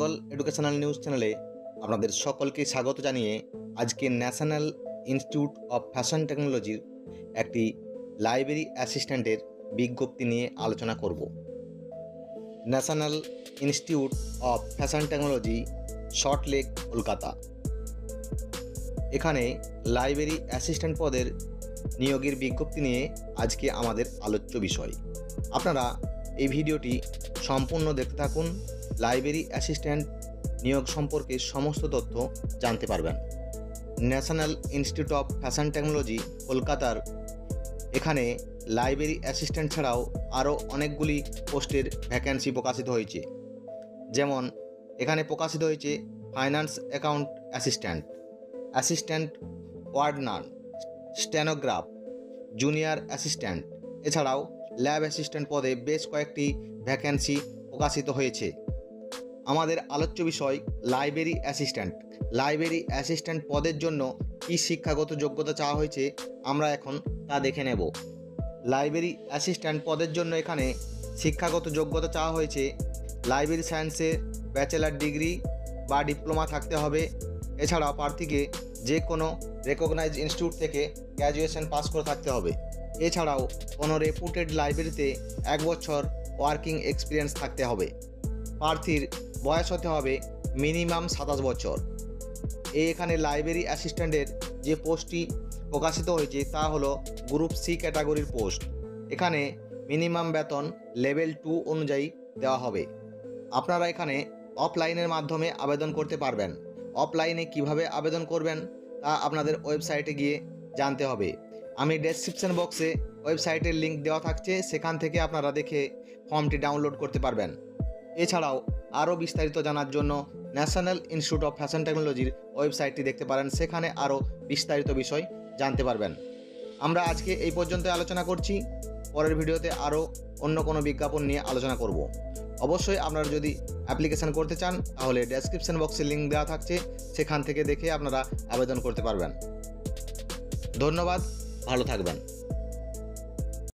Bengal educational news চ্যানেলে আপনাদের সকলকে স্বাগত জানিয়ে আজকে ন্যাশনাল ইনস্টিটিউট অফ ফ্যাশন টেকনোলজির একটি লাইব্রেরি অ্যাসিস্ট্যান্টের বিজ্ঞপ্তি নিয়ে আলোচনা করব। National institute of fashion technology, Salt Lake, Kolkata. এখানে লাইব্রেরি অ্যাসিস্ট্যান্ট পদের নিয়োগের বিজ্ঞপ্তি নিয়ে আজকে আমাদের আলোচ্য বিষয়। আপনারা এই ভিডিওটি সম্পূর্ণ দেখতে থাকুন। লাইব্রেরি অ্যাসিস্ট্যান্ট নিয়োগ সম্পর্কে সমস্ত তথ্য জানতে পারবেন। National institute of fashion technology, কলকাতার এখানে লাইব্রেরি অ্যাসিস্ট্যান্ট ছাড়াও আরও অনেকগুলি পোস্টের ভ্যাকেন্সি প্রকাশিত হয়েছে। যেমন এখানে প্রকাশিত হয়েছে finance account assistant, assistant warden, stenograph, junior assistant, এছাড়াও ল্যাব অ্যাসিস্ট্যান্ট পদে বেশ কয়েকটি ভ্যাকেন্সি প্রকাশিত হয়েছে। আমাদের আলোচ্য বিষয় লাইব্রেরি অ্যাসিস্ট্যান্ট। লাইব্রেরি অ্যাসিস্ট্যান্ট পদের জন্য কী শিক্ষাগত যোগ্যতা চাওয়া হয়েছে আমরা এখন তা দেখে নেব। লাইব্রেরি অ্যাসিস্ট্যান্ট পদের জন্য এখানে শিক্ষাগত যোগ্যতা চাওয়া হয়েছে লাইব্রেরি সায়েন্সে ব্যাচেলার ডিগ্রি বা ডিপ্লোমা থাকতে হবে। এছাড়াও প্রার্থীকে যে কোনো রেকগনাইজ ইনস্টিটিউট থেকে গ্র্যাজুয়েশন পাস করে থাকতে হবে। এছাড়াও কোনো রেপুটেড লাইব্রেরিতে 1 বছর ওয়ার্কিং এক্সপিরিয়েন্স থাকতে হবে। প্রার্থীর বয়স হতে হবে মিনিমাম 27 বছর। এখানে লাইব্রেরি অ্যাসিস্ট্যান্টের যে পোস্টটি প্রকাশিত হয়েছে তা হলো গ্রুপ সি ক্যাটাগরির পোস্ট। এখানে মিনিমাম বেতন লেভেল 2 অনুযায়ী দেওয়া হবে। আপনারা এখানে অফলাইনের মাধ্যমে আবেদন করতে পারবেন। অফলাইনে কিভাবে আবেদন করবেন তা আপনাদের ওয়েবসাইটে গিয়ে জানতে হবে। আমি ডেসক্রিপশন বক্সে ওয়েবসাইটের লিঙ্ক দেওয়া থাকছে, সেখান থেকে আপনারা দেখে ফর্মটি ডাউনলোড করতে পারবেন। এছাড়াও আরও বিস্তারিত জানার জন্য ন্যাশনাল ইনস্টিটিউট অফ ফ্যাশন টেকনোলজির ওয়েবসাইটটি দেখতে পারেন, সেখানে আরও বিস্তারিত বিষয় জানতে পারবেন। আমরা আজকে এই পর্যন্ত আলোচনা করছি। পরের ভিডিওতে আরও অন্য কোনো বিজ্ঞাপন নিয়ে আলোচনা করব। অবশ্যই আপনারা যদি অ্যাপ্লিকেশন করতে চান তাহলে ডেসক্রিপশন বক্সে লিঙ্ক দেওয়া থাকছে, সেখান থেকে দেখে আপনারা আবেদন করতে পারবেন। ধন্যবাদ, ভালো থাকবেন।